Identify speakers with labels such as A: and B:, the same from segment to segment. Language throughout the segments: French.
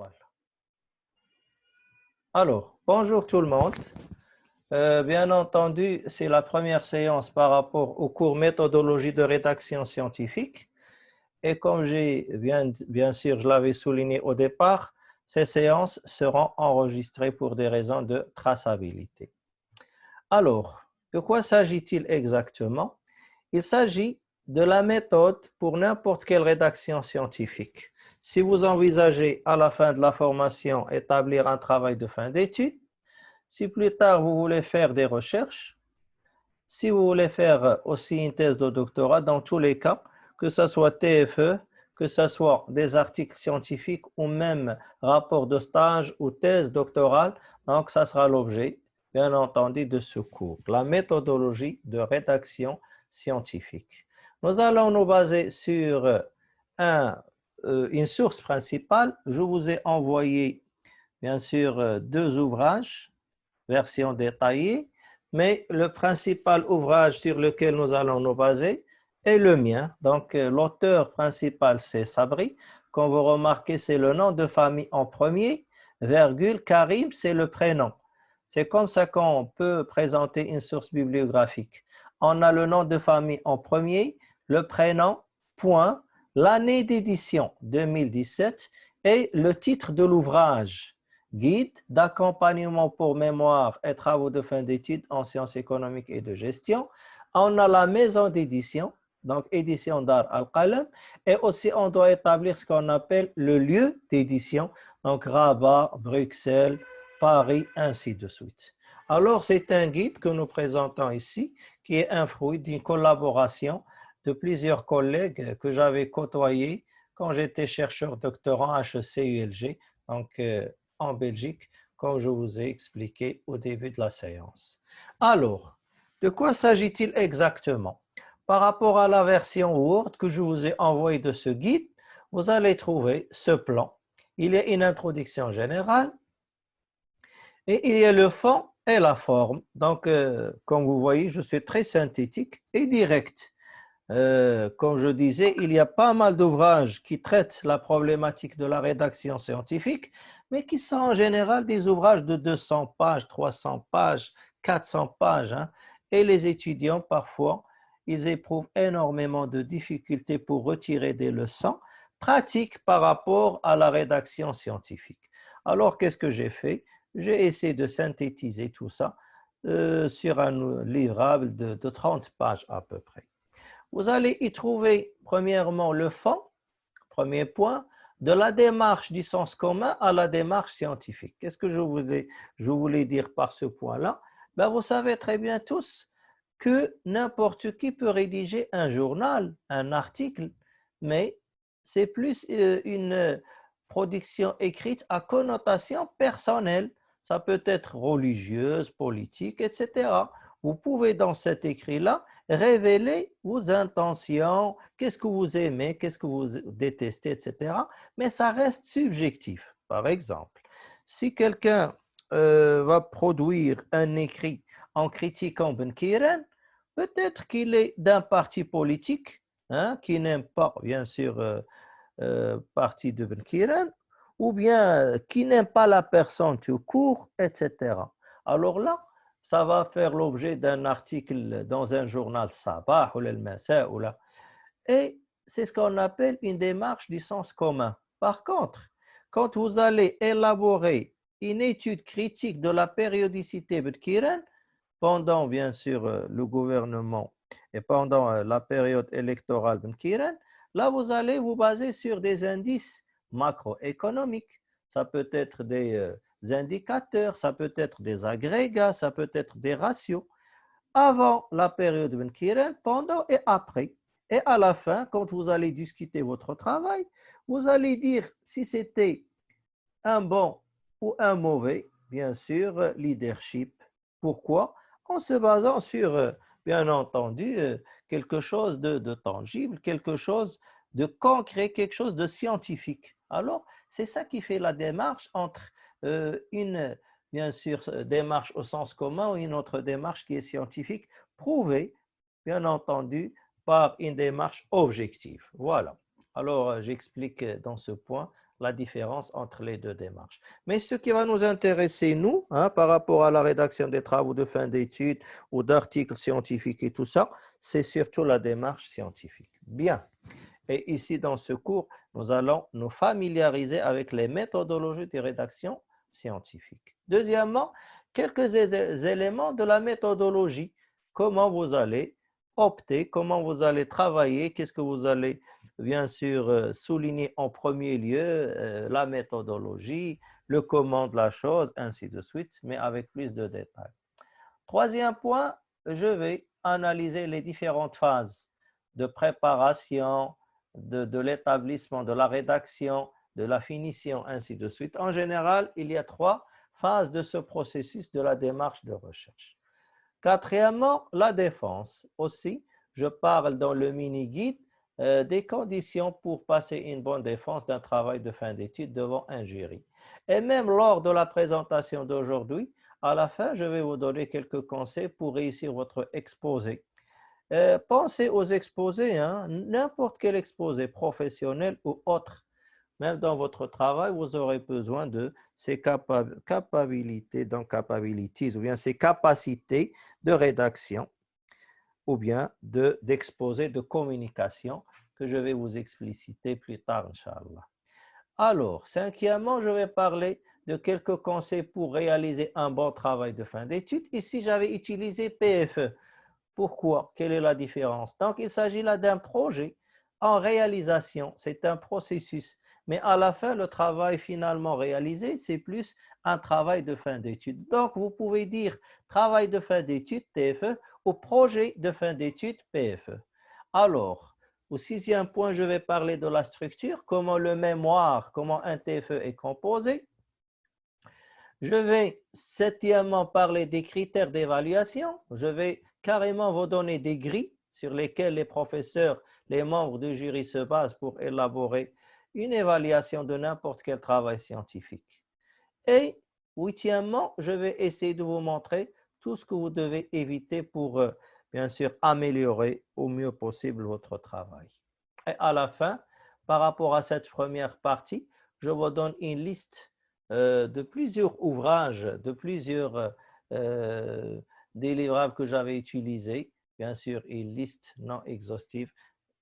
A: Voilà. Alors, bonjour tout le monde. Bien entendu, c'est la première séance par rapport au cours méthodologie de rédaction scientifique. Et comme bien sûr, je l'avais souligné au départ, ces séances seront enregistrées pour des raisons de traçabilité. Alors, de quoi s'agit-il exactement? Il s'agit de la méthode pour n'importe quelle rédaction scientifique. Si vous envisagez à la fin de la formation établir un travail de fin d'études, si plus tard vous voulez faire des recherches, si vous voulez faire aussi une thèse de doctorat, dans tous les cas, que ce soit TFE, que ce soit des articles scientifiques ou même rapport de stage ou thèse doctorale, donc ça sera l'objet, bien entendu, de ce cours, la méthodologie de rédaction scientifique. Nous allons nous baser sur une source principale. Je vous ai envoyé, bien sûr, deux ouvrages, version détaillée, mais le principal ouvrage sur lequel nous allons nous baser est le mien. Donc, l'auteur principal, c'est Sabri. Comme vous remarquez, c'est le nom de famille en premier, virgule, Karim, c'est le prénom. C'est comme ça qu'on peut présenter une source bibliographique. On a le nom de famille en premier, le prénom, point, l'année d'édition 2017 et le titre de l'ouvrage. Guide d'accompagnement pour mémoire et travaux de fin d'études en sciences économiques et de gestion. On a la maison d'édition, donc édition Dar Al-Qalam, et aussi on doit établir ce qu'on appelle le lieu d'édition, donc Rabat, Bruxelles, Paris, ainsi de suite. Alors, c'est un guide que nous présentons ici, qui est un fruit d'une collaboration de plusieurs collègues que j'avais côtoyés quand j'étais chercheur doctorant HEC-ULG, donc en Belgique, comme je vous ai expliqué au début de la séance. Alors, de quoi s'agit-il exactement? Par rapport à la version Word que je vous ai envoyée de ce guide, vous allez trouver ce plan. Il y a une introduction générale et il y a le fond et la forme. Donc, comme vous voyez, je suis très synthétique et direct. Comme je disais, il y a pas mal d'ouvrages qui traitent la problématique de la rédaction scientifique, mais qui sont en général des ouvrages de 200 pages, 300 pages, 400 pages. Hein. Et les étudiants, parfois, ils éprouvent énormément de difficultés pour retirer des leçons pratiques par rapport à la rédaction scientifique. Alors, qu'est-ce que j'ai fait? J'ai essayé de synthétiser tout ça sur un livrable de 30 pages à peu près. Vous allez y trouver premièrement le fond, premier point, de la démarche du sens commun à la démarche scientifique. Qu'est-ce que je voulais dire par ce point-là? Ben, vous savez très bien tous que n'importe qui peut rédiger un journal, un article, mais c'est plus une production écrite à connotation personnelle. Ça peut être religieuse, politique, etc. Vous pouvez dans cet écrit-là révéler vos intentions, qu'est-ce que vous aimez, qu'est-ce que vous détestez, etc. Mais ça reste subjectif. Par exemple, si quelqu'un va produire un écrit en critiquant Ben Kiren, peut-être qu'il est d'un parti politique hein, qui n'aime pas, bien sûr, parti de Ben Kiren, ou bien qui n'aime pas la personne tout court, etc. Alors là, ça va faire l'objet d'un article dans un journal Sabah ou El Masa ou là. Et c'est ce qu'on appelle une démarche du sens commun. Par contre, quand vous allez élaborer une étude critique de la périodicité Bedkiren, pendant bien sûr le gouvernement et pendant la période électorale Bedkiren, là vous allez vous baser sur des indices macroéconomiques. Ça peut être des indicateurs, ça peut être des agrégats, ça peut être des ratios. Avant la période Ben Kiren, pendant et après. Et à la fin, quand vous allez discuter votre travail, vous allez dire si c'était un bon ou un mauvais, bien sûr, leadership. Pourquoi? En se basant sur, bien entendu, quelque chose de tangible, quelque chose de concret, quelque chose de scientifique. Alors, c'est ça qui fait la démarche entre une, bien sûr, démarche au sens commun ou une autre démarche qui est scientifique, prouvée, bien entendu, par une démarche objective. Voilà. Alors, j'explique dans ce point la différence entre les deux démarches. Mais ce qui va nous intéresser, nous, hein, par rapport à la rédaction des travaux de fin d'études ou d'articles scientifiques et tout ça, c'est surtout la démarche scientifique. Bien. Et ici, dans ce cours, nous allons nous familiariser avec les méthodologies de rédaction scientifique. Deuxièmement, quelques éléments de la méthodologie. Comment vous allez opter, comment vous allez travailler, qu'est-ce que vous allez bien sûr souligner en premier lieu, la méthodologie, le comment de la chose, ainsi de suite, mais avec plus de détails. Troisième point, je vais analyser les différentes phases de préparation, de l'établissement, de la rédaction, de la finition, ainsi de suite. En général, il y a 3 phases de ce processus de la démarche de recherche. Quatrièmement, la défense. Aussi, je parle dans le mini-guide des conditions pour passer une bonne défense d'un travail de fin d'études devant un jury. Et même lors de la présentation d'aujourd'hui, à la fin, je vais vous donner quelques conseils pour réussir votre exposé. Pensez aux exposés, hein, n'importe quel exposé professionnel ou autre. Même dans votre travail, vous aurez besoin de ces capabilities, donc capabilities, ou bien ces capacités de rédaction, ou bien d'exposé de communication que je vais vous expliciter plus tard, Inch'Allah. Alors, cinquièmement, je vais parler de quelques conseils pour réaliser un bon travail de fin d'études. Ici, j'avais utilisé PFE. Pourquoi? Quelle est la différence? Donc, il s'agit là d'un projet en réalisation. C'est un processus. Mais à la fin, le travail finalement réalisé, c'est plus un travail de fin d'études. Donc, vous pouvez dire travail de fin d'études, TFE, ou projet de fin d'études, PFE. Alors, au 6e point, je vais parler de la structure, comment le mémoire, comment un TFE est composé. Je vais septièmement parler des critères d'évaluation. Je vais carrément vous donner des grilles sur lesquelles les professeurs, les membres du jury se basent pour élaborer une évaluation de n'importe quel travail scientifique. Et huitièmement, je vais essayer de vous montrer tout ce que vous devez éviter pour, bien sûr, améliorer au mieux possible votre travail. Et à la fin, par rapport à cette première partie, je vous donne une liste de plusieurs ouvrages, de plusieurs des livrables que j'avais utilisés, bien sûr, une liste non exhaustive,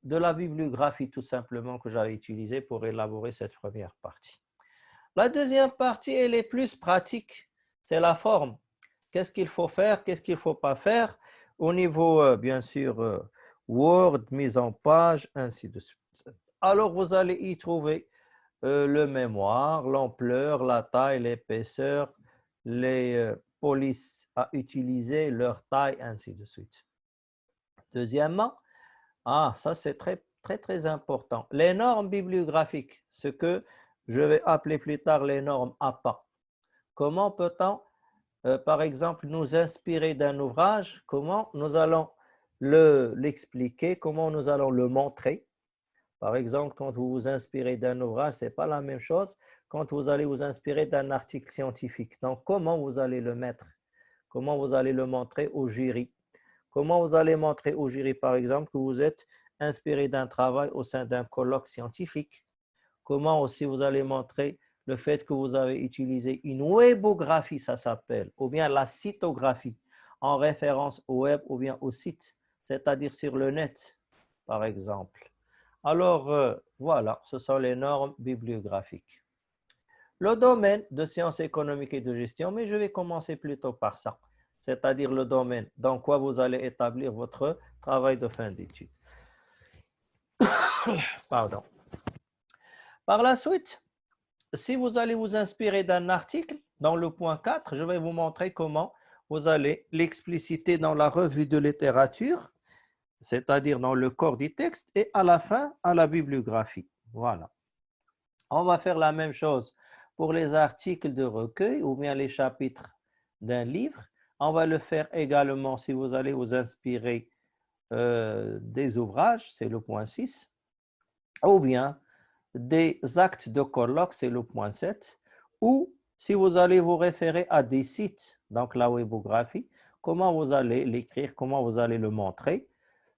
A: de la bibliographie tout simplement que j'avais utilisée pour élaborer cette première partie. La deuxième partie, elle est plus pratique, c'est la forme. Qu'est-ce qu'il faut faire, qu'est-ce qu'il ne faut pas faire au niveau, bien sûr, Word, mise en page, ainsi de suite. Alors, vous allez y trouver le mémoire, l'ampleur, la taille, l'épaisseur, les polices à utiliser, leur taille, ainsi de suite. Deuxièmement, ça c'est très, très, très important. Les normes bibliographiques, ce que je vais appeler plus tard les normes APA. Comment peut-on, par exemple, nous inspirer d'un ouvrage? Comment nous allons l'expliquer? Comment nous allons le montrer? Par exemple, quand vous vous inspirez d'un ouvrage, ce n'est pas la même chose quand vous allez vous inspirer d'un article scientifique. Donc, comment vous allez le mettre? Comment vous allez le montrer au jury? Comment vous allez montrer au jury, par exemple, que vous êtes inspiré d'un travail au sein d'un colloque scientifique? Comment aussi vous allez montrer le fait que vous avez utilisé une webographie, ça s'appelle, ou bien la cytographie, en référence au web ou bien au site, c'est-à-dire sur le net, par exemple. Alors, voilà, ce sont les normes bibliographiques. Le domaine de sciences économiques et de gestion, mais je vais commencer plutôt par ça, c'est-à-dire le domaine dans quoi vous allez établir votre travail de fin d'études. Pardon. Par la suite, si vous allez vous inspirer d'un article, dans le point 4, je vais vous montrer comment vous allez l'expliciter dans la revue de littérature, c'est-à-dire dans le corps du texte, et à la fin, à la bibliographie. Voilà. On va faire la même chose pour les articles de recueil ou bien les chapitres d'un livre. On va le faire également si vous allez vous inspirer des ouvrages, c'est le point 6, ou bien des actes de colloque, c'est le point 7, ou si vous allez vous référer à des sites, donc la webographie, comment vous allez l'écrire, comment vous allez le montrer.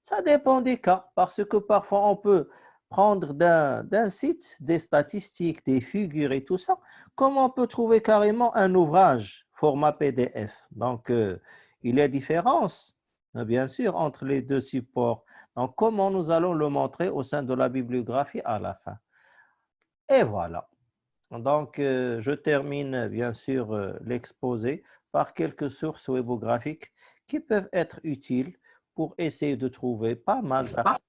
A: Ça dépend des cas, parce que parfois on peut prendre d'un site des statistiques, des figures et tout ça, comme on peut trouver carrément un ouvrage format PDF. Donc, il y a différence, bien sûr, entre les deux supports. Donc, comment nous allons le montrer au sein de la bibliographie à la fin. Et voilà. Donc, je termine bien sûr l'exposé par quelques sources webographiques qui peuvent être utiles pour essayer de trouver pas mal d'articles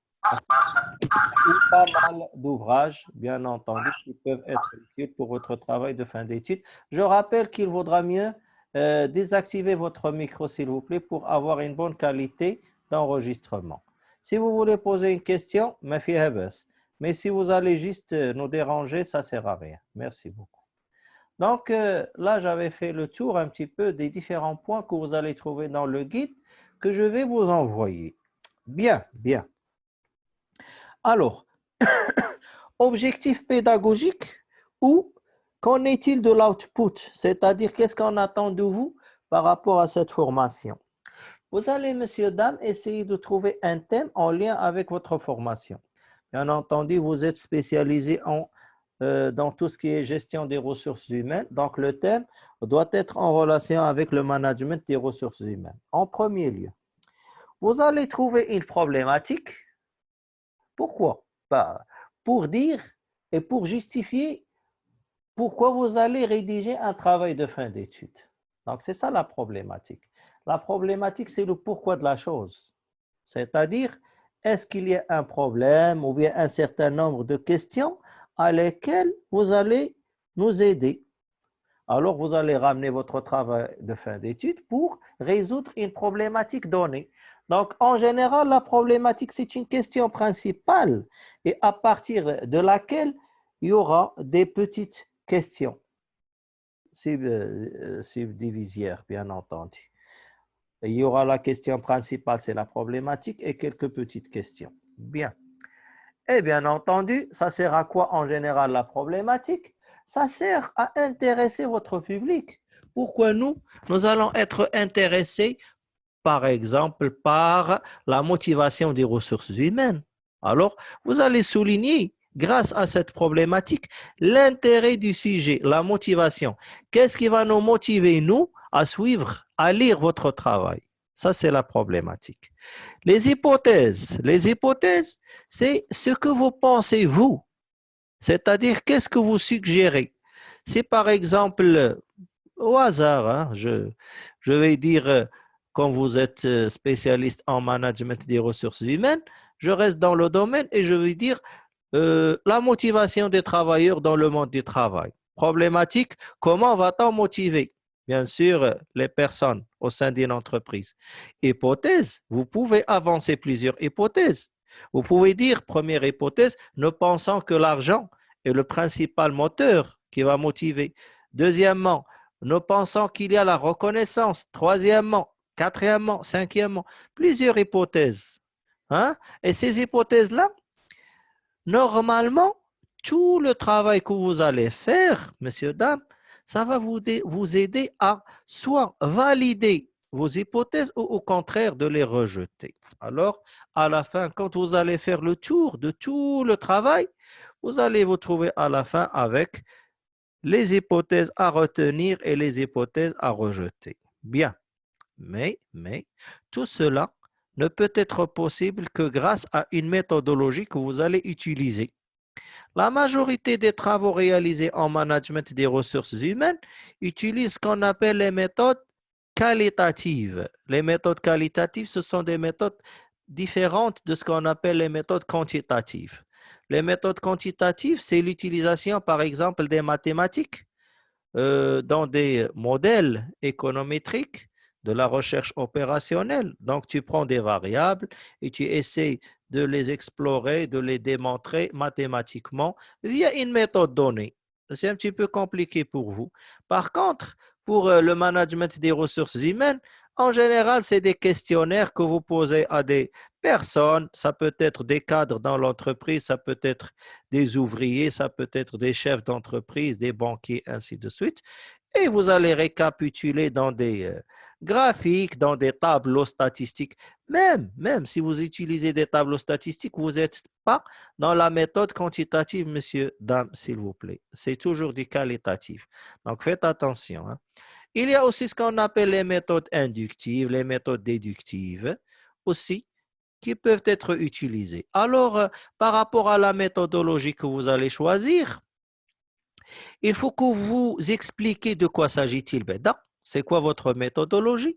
A: ou pas mal d'ouvrages, bien entendu, qui peuvent être utiles pour votre travail de fin d'études. Je rappelle qu'il vaudra mieux désactiver votre micro, s'il vous plaît, pour avoir une bonne qualité d'enregistrement. Si vous voulez poser une question, mais si vous allez juste nous déranger, ça ne sert à rien. Merci beaucoup. Donc là, j'avais fait le tour un petit peu des différents points que vous allez trouver dans le guide que je vais vous envoyer. Bien, bien. Alors, objectif pédagogique ou qu'en est-il de l'output? C'est-à-dire, qu'est-ce qu'on attend de vous par rapport à cette formation? Vous allez, messieurs, dames, essayer de trouver un thème en lien avec votre formation. Bien entendu, vous êtes spécialisé dans tout ce qui est gestion des ressources humaines. Donc, le thème doit être en relation avec le management des ressources humaines. En premier lieu, vous allez trouver une problématique. Pourquoi? Pour dire et pour justifier pourquoi vous allez rédiger un travail de fin d'études. Donc, c'est ça la problématique. La problématique, c'est le pourquoi de la chose. C'est-à-dire, est-ce qu'il y a un problème ou bien un certain nombre de questions à lesquelles vous allez nous aider. Alors, vous allez ramener votre travail de fin d'études pour résoudre une problématique donnée. Donc, en général, la problématique, c'est une question principale et à partir de laquelle il y aura des petites questions subdivisaires, bien entendu. Il y aura la question principale, c'est la problématique et quelques petites questions. Bien. Et bien entendu, ça sert à quoi en général la problématique? Ça sert à intéresser votre public. Pourquoi nous allons être intéressés, par exemple, par la motivation des ressources humaines. Alors, vous allez souligner, grâce à cette problématique, l'intérêt du sujet, la motivation. Qu'est-ce qui va nous motiver, nous, à suivre, à lire votre travail? Ça, c'est la problématique. Les hypothèses, c'est ce que vous pensez, vous. C'est-à-dire, qu'est-ce que vous suggérez? C'est par exemple, au hasard, hein, je vais dire, quand vous êtes spécialiste en management des ressources humaines, je reste dans le domaine et je vais dire la motivation des travailleurs dans le monde du travail. Problématique, comment va-t-on motiver? Bien sûr, les personnes au sein d'une entreprise. Hypothèse, vous pouvez avancer plusieurs hypothèses. Vous pouvez dire, première hypothèse, ne pensant que l'argent est le principal moteur qui va motiver. Deuxièmement, ne pensant qu'il y a la reconnaissance. Troisièmement, quatrièmement, cinquièmement, plusieurs hypothèses. Hein? Et ces hypothèses-là, normalement, tout le travail que vous allez faire, messieurs, dames, ça va vous aider à soit valider vos hypothèses ou au contraire de les rejeter. Alors, à la fin, quand vous allez faire le tour de tout le travail, vous allez vous trouver à la fin avec les hypothèses à retenir et les hypothèses à rejeter. Bien, mais tout cela ne peut être possible que grâce à une méthodologie que vous allez utiliser. La majorité des travaux réalisés en management des ressources humaines utilisent ce qu'on appelle les méthodes qualitatives. Les méthodes qualitatives, ce sont des méthodes différentes de ce qu'on appelle les méthodes quantitatives. Les méthodes quantitatives, c'est l'utilisation, par exemple, des mathématiques dans des modèles économétriques de la recherche opérationnelle. Donc, tu prends des variables et tu essaies de les explorer, de les démontrer mathématiquement via une méthode donnée. C'est un petit peu compliqué pour vous. Par contre, pour le management des ressources humaines, en général, c'est des questionnaires que vous posez à des personnes. Ça peut être des cadres dans l'entreprise, ça peut être des ouvriers, ça peut être des chefs d'entreprise, des banquiers, ainsi de suite. et vous allez récapituler dans des graphiques, dans des tableaux statistiques. Même si vous utilisez des tableaux statistiques, vous n'êtes pas dans la méthode quantitative, monsieur, dame, s'il vous plaît. C'est toujours du qualitatif. Donc, faites attention, hein. Il y a aussi ce qu'on appelle les méthodes inductives, les méthodes déductives aussi, qui peuvent être utilisées. Alors, par rapport à la méthodologie que vous allez choisir, il faut que vous expliquiez de quoi s'agit-il. C'est quoi votre méthodologie?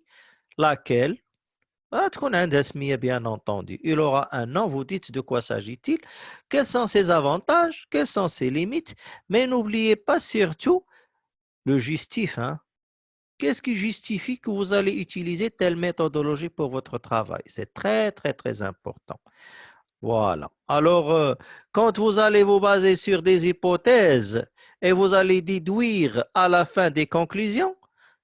A: Laquelle? Bien entendu. Il aura un nom, vous dites de quoi s'agit-il, quels sont ses avantages, quelles sont ses limites, mais n'oubliez pas surtout le justif, hein. Qu'est-ce qui justifie que vous allez utiliser telle méthodologie pour votre travail? C'est très, très, très important. Voilà. Alors, quand vous allez vous baser sur des hypothèses et vous allez déduire à la fin des conclusions,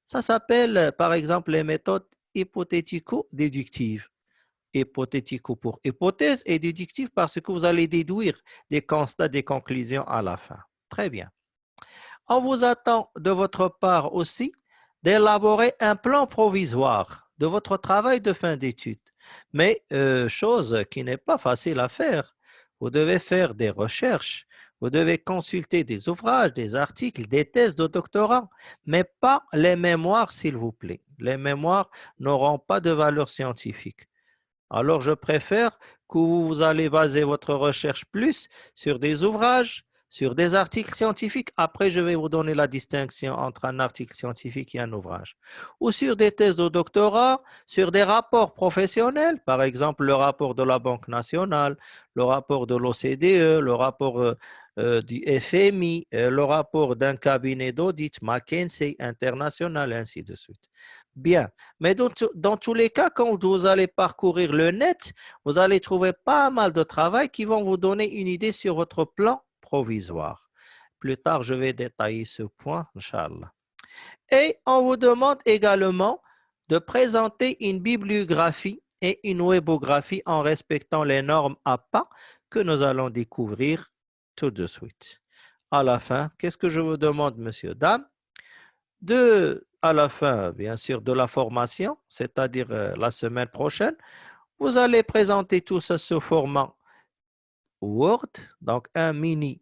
A: ça s'appelle, par exemple, les méthodes hypothético-déductives. Hypothético pour hypothèse et déductive parce que vous allez déduire des constats, des conclusions à la fin. Très bien. On vous attend de votre part aussi d'élaborer un plan provisoire de votre travail de fin d'études. Mais chose qui n'est pas facile à faire. Vous devez faire des recherches, vous devez consulter des ouvrages, des articles, des thèses de doctorat, mais pas les mémoires, s'il vous plaît. Les mémoires n'auront pas de valeur scientifique. Alors, je préfère que vous allez baser votre recherche plus sur des ouvrages, sur des articles scientifiques. Après, je vais vous donner la distinction entre un article scientifique et un ouvrage. Ou sur des thèses de doctorat, sur des rapports professionnels, par exemple le rapport de la Banque nationale, le rapport de l'OCDE, le rapport du FMI, le rapport d'un cabinet d'audit, McKinsey International, et ainsi de suite. Bien, mais dans tous les cas, quand vous allez parcourir le net, vous allez trouver pas mal de travail qui vont vous donner une idée sur votre plan provisoire. Plus tard, je vais détailler ce point, Inch'Allah. Et on vous demande également de présenter une bibliographie et une webographie en respectant les normes APA que nous allons découvrir tout de suite. À la fin, qu'est-ce que je vous demande, monsieur, dame? À la fin, bien sûr, de la formation, c'est-à-dire la semaine prochaine, vous allez présenter tout ça sous format Word, donc un mini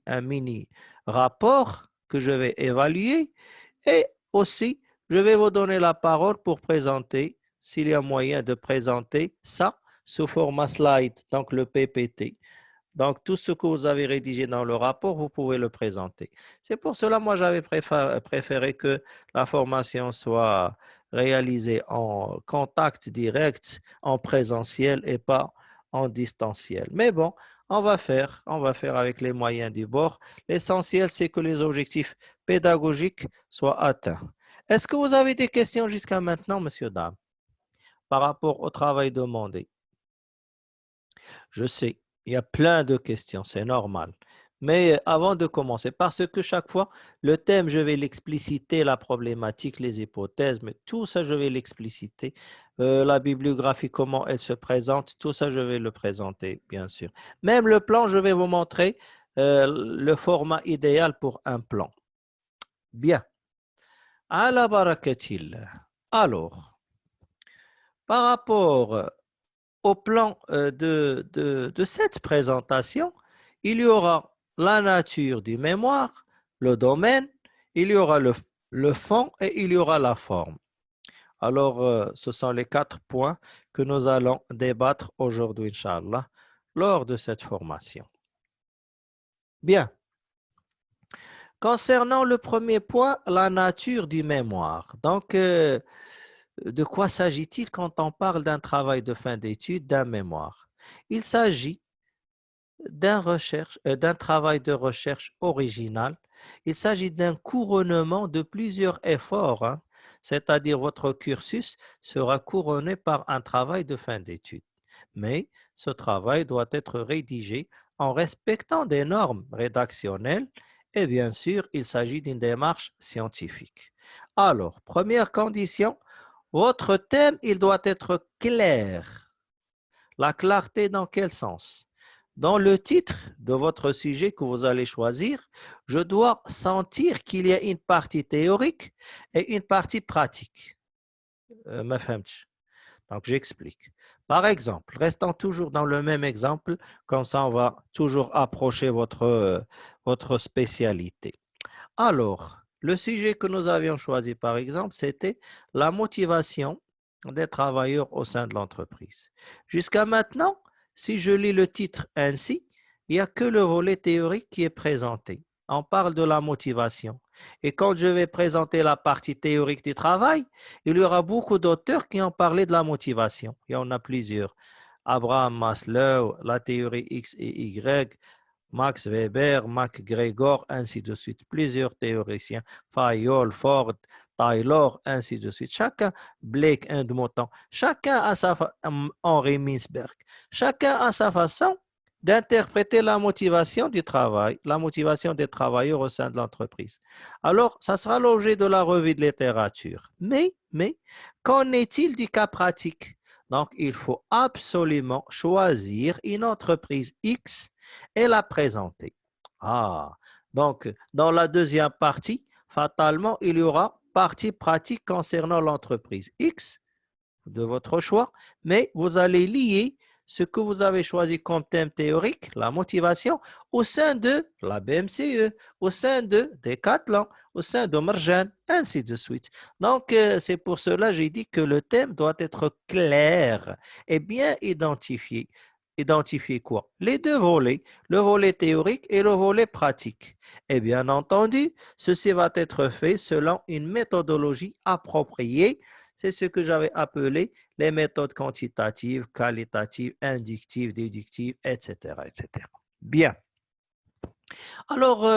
A: rapport que je vais évaluer et aussi, je vais vous donner la parole pour présenter, s'il y a moyen de présenter ça sous format slide, donc le PPT. Donc, tout ce que vous avez rédigé dans le rapport, vous pouvez le présenter. C'est pour cela, moi, j'avais préféré que la formation soit réalisée en contact direct, en présentiel et pas en distanciel. Mais bon, on va faire avec les moyens du bord. L'essentiel, c'est que les objectifs pédagogiques soient atteints. Est-ce que vous avez des questions jusqu'à maintenant, monsieur, dame, par rapport au travail demandé? Je sais, il y a plein de questions, c'est normal. Mais avant de commencer, parce que chaque fois, le thème, je vais l'expliciter, la problématique, les hypothèses, mais tout ça, je vais l'expliciter. La bibliographie, comment elle se présente, tout ça, je vais le présenter, bien sûr. Même le plan, je vais vous montrer le format idéal pour un plan. Bien. Ala barakatil. Alors, par rapport au plan de cette présentation, il y aura la nature du mémoire, le domaine, il y aura le fond et il y aura la forme. Alors, ce sont les 4 points que nous allons débattre aujourd'hui, Inch'Allah, lors de cette formation. Bien. Concernant le premier point, la nature du mémoire. Donc, de quoi s'agit-il quand on parle d'un travail de fin d'études, d'un mémoire? Il s'agit d'un travail de recherche original. Il s'agit d'un couronnement de plusieurs efforts, hein. C'est-à-dire votre cursus sera couronné par un travail de fin d'études. Mais ce travail doit être rédigé en respectant des normes rédactionnelles et bien sûr, il s'agit d'une démarche scientifique. Alors, première condition, votre thème, il doit être clair. La clarté dans quel sens? dans le titre de votre sujet que vous allez choisir, je dois sentir qu'il y a une partie théorique et une partie pratique. Ma فهمتش. Donc, j'explique. Par exemple, restant toujours dans le même exemple, comme ça, on va toujours approcher votre spécialité. Alors, le sujet que nous avions choisi, par exemple, c'était la motivation des travailleurs au sein de l'entreprise. Jusqu'à maintenant, si je lis le titre ainsi, il n'y a que le volet théorique qui est présenté. On parle de la motivation. Et quand je vais présenter la partie théorique du travail, il y aura beaucoup d'auteurs qui ont parlé de la motivation. Il y en a plusieurs. Abraham Maslow, la théorie X et Y, Max Weber, MacGregor, ainsi de suite. Plusieurs théoriciens, Fayol, Ford, Taylor, ainsi de suite. Chacun, Blake, Edmonton, chacun a sa Henri Mintzberg, chacun a sa façon d'interpréter la motivation du travail, la motivation des travailleurs au sein de l'entreprise. Alors, ça sera l'objet de la revue de littérature. Mais, qu'en est-il du cas pratique? Donc, il faut absolument choisir une entreprise X et la présenter. Donc, dans la deuxième partie, fatalement, il y aura partie pratique concernant l'entreprise X de votre choix, mais vous allez lier ce que vous avez choisi comme thème théorique, la motivation, au sein de la BMCE, au sein de Decathlon, au sein de Merjan, ainsi de suite. Donc, c'est pour cela que j'ai dit que le thème doit être clair et bien identifié. Identifier quoi? Les deux volets, le volet théorique et le volet pratique. Et bien entendu, ceci va être fait selon une méthodologie appropriée. C'est ce que j'avais appelé les méthodes quantitatives, qualitatives, inductives, déductives, etc., etc. Bien. Alors,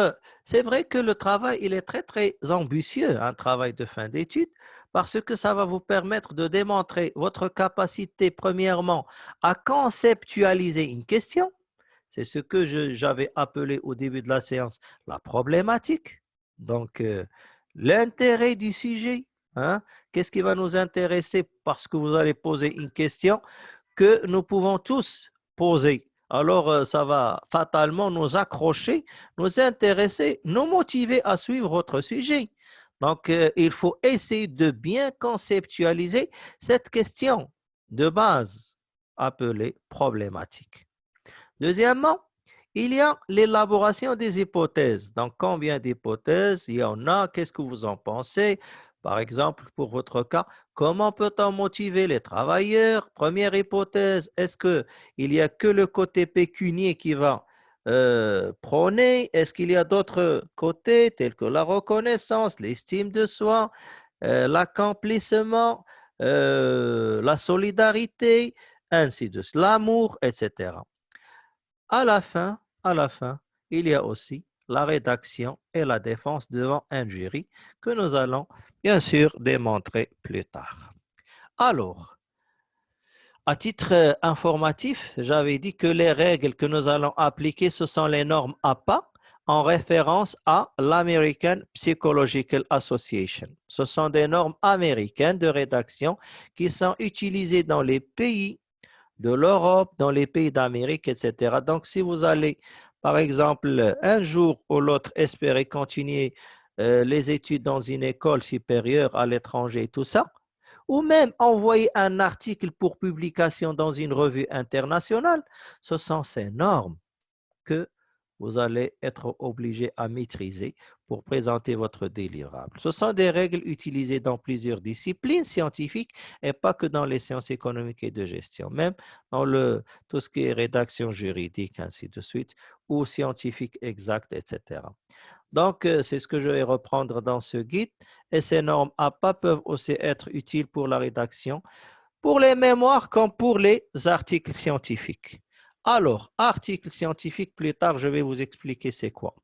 A: c'est vrai que le travail, il est très, très ambitieux, un travail de fin d'études, parce que ça va vous permettre de démontrer votre capacité, premièrement, à conceptualiser une question. C'est ce que j'avais appelé au début de la séance la problématique. Donc, l'intérêt du sujet. Hein? Qu'est-ce qui va nous intéresser parce que vous allez poser une question que nous pouvons tous poser. Alors, ça va fatalement nous accrocher, nous intéresser, nous motiver à suivre votre sujet. Donc, il faut essayer de bien conceptualiser cette question de base appelée problématique. Deuxièmement, il y a l'élaboration des hypothèses. Donc, combien d'hypothèses il y en a? Qu'est-ce que vous en pensez? Par exemple, pour votre cas, comment peut-on motiver les travailleurs? Première hypothèse, est-ce qu'il n'y a que le côté pécunier qui va prôner? Est-ce qu'il y a d'autres côtés tels que la reconnaissance, l'estime de soi, l'accomplissement, la solidarité, ainsi de suite, l'amour, etc. À la fin, il y a aussi la rédaction et la défense devant un jury que nous allons bien sûr démontrer plus tard. Alors, à titre informatif, j'avais dit que les règles que nous allons appliquer, ce sont les normes APA en référence à l'American Psychological Association. Ce sont des normes américaines de rédaction qui sont utilisées dans les pays de l'Europe, dans les pays d'Amérique, etc. Donc, si vous allez, par exemple, un jour ou l'autre espérer continuer les études dans une école supérieure à l'étranger, tout ça, ou même envoyer un article pour publication dans une revue internationale, ce sont ces normes que vous allez être obligé à maîtriser pour présenter votre délivrable. Ce sont des règles utilisées dans plusieurs disciplines scientifiques et pas que dans les sciences économiques et de gestion, même dans tout ce qui est rédaction juridique, ainsi de suite, ou scientifique exact, etc. Donc, c'est ce que je vais reprendre dans ce guide et ces normes APA peuvent aussi être utiles pour la rédaction, pour les mémoires comme pour les articles scientifiques. Alors, article scientifique, plus tard, je vais vous expliquer c'est quoi.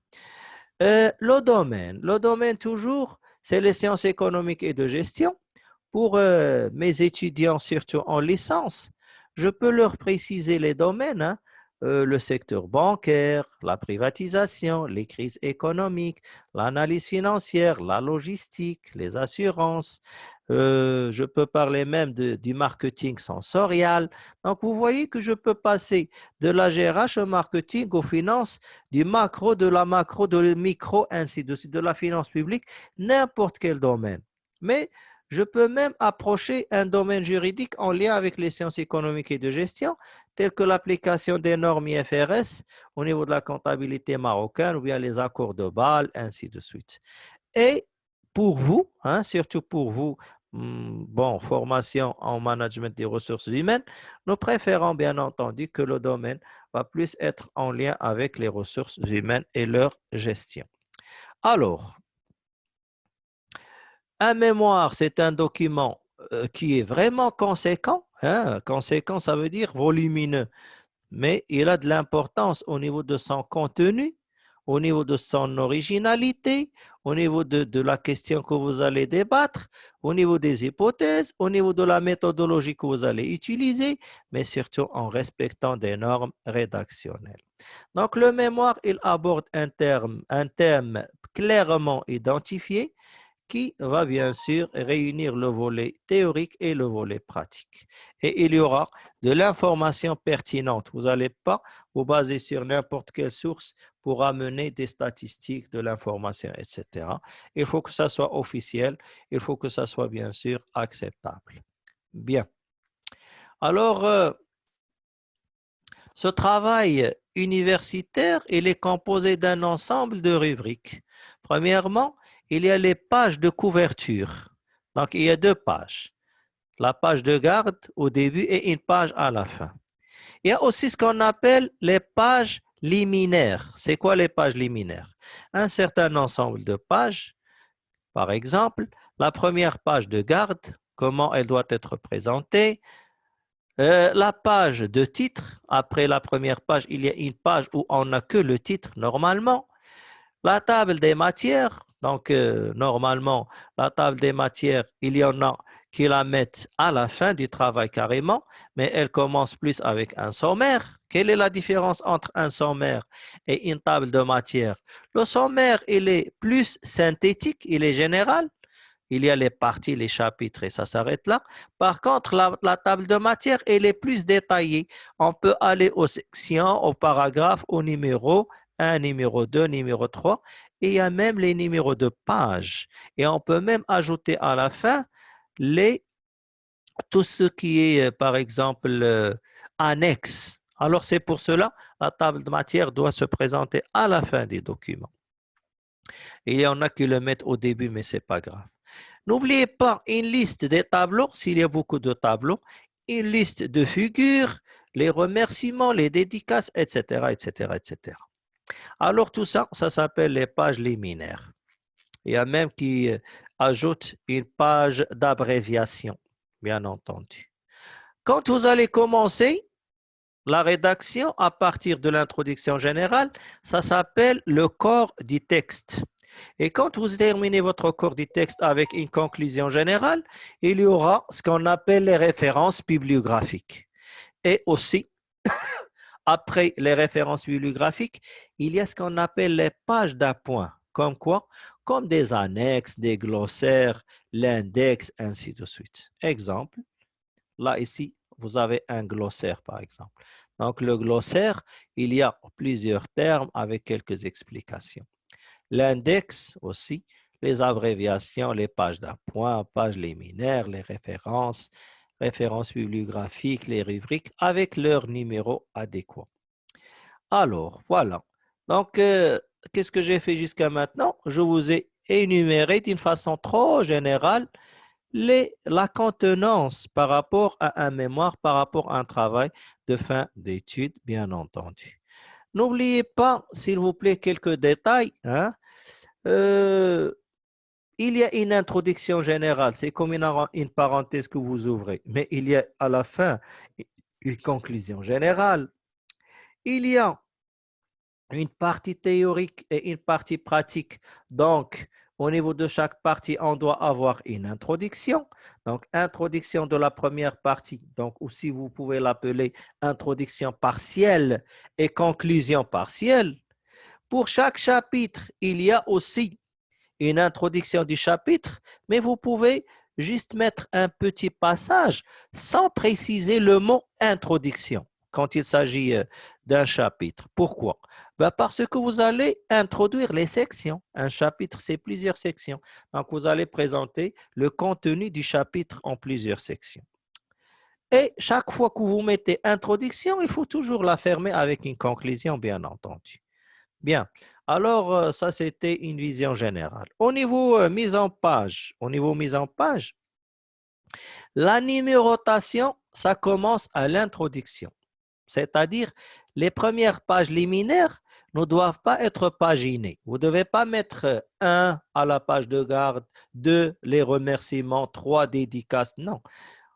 A: Le domaine toujours, c'est les sciences économiques et de gestion. Pour mes étudiants, surtout en licence, je peux leur préciser les domaines. Hein. le secteur bancaire, la privatisation, les crises économiques, l'analyse financière, la logistique, les assurances. Je peux parler même du marketing sensorial. Donc, vous voyez que je peux passer de la GRH au marketing, aux finances, du macro, de la macro, de le micro, ainsi de suite, de la finance publique, n'importe quel domaine. Mais je peux même approcher un domaine juridique en lien avec les sciences économiques et de gestion, telles que l'application des normes IFRS au niveau de la comptabilité marocaine ou bien les accords de Bâle, ainsi de suite. Et pour vous, hein, surtout pour vous, bon, formation en management des ressources humaines, nous préférons bien entendu que le domaine va plus être en lien avec les ressources humaines et leur gestion. Alors, un mémoire, c'est un document qui est vraiment conséquent. Hein. Conséquent, ça veut dire volumineux, mais il a de l'importance au niveau de son contenu, au niveau de son originalité, au niveau de la question que vous allez débattre, au niveau des hypothèses, au niveau de la méthodologie que vous allez utiliser, mais surtout en respectant des normes rédactionnelles. Donc, le mémoire, il aborde un thème clairement identifié qui va bien sûr réunir le volet théorique et le volet pratique. Et il y aura de l'information pertinente. Vous n'allez pas vous baser sur n'importe quelle source pour amener des statistiques, de l'information, etc. Il faut que ça soit officiel, il faut que ça soit bien sûr acceptable. Bien. Alors, ce travail universitaire, il est composé d'un ensemble de rubriques. Premièrement, il y a les pages de couverture. Donc, il y a 2 pages. La page de garde au début et une page à la fin. Il y a aussi ce qu'on appelle les pages liminaires. C'est quoi les pages liminaires? Un certain ensemble de pages. Par exemple, la première page de garde, comment elle doit être présentée. La page de titre, après la première page, il y a une page où on n'a que le titre normalement. La table des matières, donc normalement, la table des matières, il y en a qui la mettent à la fin du travail carrément, mais elle commence plus avec un sommaire. Quelle est la différence entre un sommaire et une table de matières? Le sommaire, il est plus synthétique, il est général. Il y a les parties, les chapitres et ça s'arrête là. Par contre, la table de matière, elle est plus détaillée. On peut aller aux sections, aux paragraphes, au numéro 1, numéro 2, numéro 3. Et il y a même les numéros de page. Et on peut même ajouter à la fin tout ce qui est, par exemple, annexe. Alors, c'est pour cela la table de matière doit se présenter à la fin des documents. Et il y en a qui le mettent au début, mais ce n'est pas grave. N'oubliez pas une liste des tableaux, s'il y a beaucoup de tableaux, une liste de figures, les remerciements, les dédicaces, etc., etc., etc. Alors tout ça, ça s'appelle les pages liminaires. Il y a même qui ajoute une page d'abréviation, bien entendu. Quand vous allez commencer la rédaction à partir de l'introduction générale, ça s'appelle le corps du texte. Et quand vous terminez votre cours du texte avec une conclusion générale, il y aura ce qu'on appelle les références bibliographiques. Et aussi, après les références bibliographiques, il y a ce qu'on appelle les pages d'appoint. Comme quoi? Comme des annexes, des glossaires, l'index, ainsi de suite. Exemple, là ici, vous avez un glossaire par exemple. Donc le glossaire, il y a plusieurs termes avec quelques explications. L'index aussi, les abréviations, les pages d'appoint, pages liminaires, les références, références bibliographiques, les rubriques avec leur numéro adéquat. Alors, voilà. Donc, qu'est-ce que j'ai fait jusqu'à maintenant? Je vous ai énuméré d'une façon trop générale la contenance par rapport à un mémoire, par rapport à un travail de fin d'études, bien entendu. N'oubliez pas, s'il vous plaît, quelques détails. Hein? Il y a une introduction générale, c'est comme une parenthèse que vous ouvrez, mais il y a à la fin une conclusion générale. Il y a une partie théorique et une partie pratique. Donc, Au niveau de chaque partie, on doit avoir une introduction. Donc, introduction de la première partie. Donc, aussi, vous pouvez l'appeler introduction partielle et conclusion partielle. Pour chaque chapitre, il y a aussi une introduction du chapitre, mais vous pouvez juste mettre un petit passage sans préciser le mot introduction quand il s'agit d'un chapitre. Pourquoi? Ben parce que vous allez introduire les sections. Un chapitre, c'est plusieurs sections. Donc, vous allez présenter le contenu du chapitre en plusieurs sections. Et chaque fois que vous mettez introduction, il faut toujours la fermer avec une conclusion, bien entendu. Bien. Alors, ça, c'était une vision générale. Au niveau mise en page, la numérotation, ça commence à l'introduction. C'est-à-dire, les premières pages liminaires ne doivent pas être paginées. Vous ne devez pas mettre 1 à la page de garde, 2 les remerciements, 3 dédicaces. Non.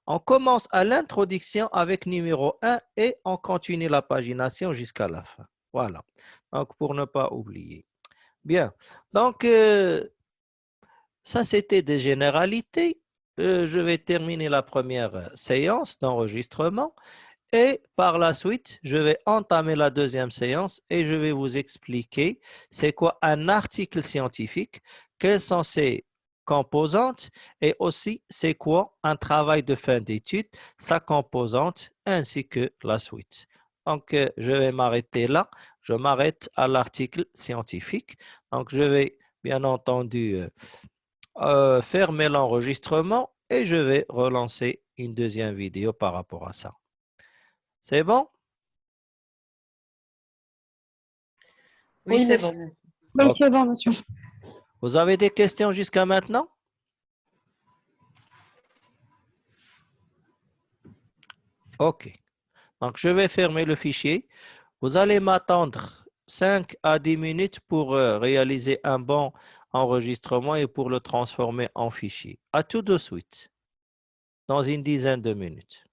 A: On commence à l'introduction avec numéro 1 et on continue la pagination jusqu'à la fin. Voilà. Donc, pour ne pas oublier. Bien. Donc, ça, c'était des généralités. Je vais terminer la première séance d'enregistrement et par la suite, je vais entamer la deuxième séance et je vais vous expliquer c'est quoi un article scientifique, quelles sont ses composantes et aussi c'est quoi un travail de fin d'étude, sa composante ainsi que la suite. Donc, je vais m'arrêter là. Je m'arrête à l'article scientifique. Donc, je vais bien entendu fermer l'enregistrement et je vais relancer une deuxième vidéo par rapport à ça. C'est bon?
B: Oui,
C: Oui,
B: c'est
C: monsieur.
B: bon, merci.
C: Oui,
A: Ok.
C: c'est bon, monsieur.
A: Vous avez des questions jusqu'à maintenant? OK. Donc, je vais fermer le fichier. Vous allez m'attendre 5 à 10 minutes pour réaliser un bon enregistrement et pour le transformer en fichier. À tout de suite, dans une dizaine de minutes.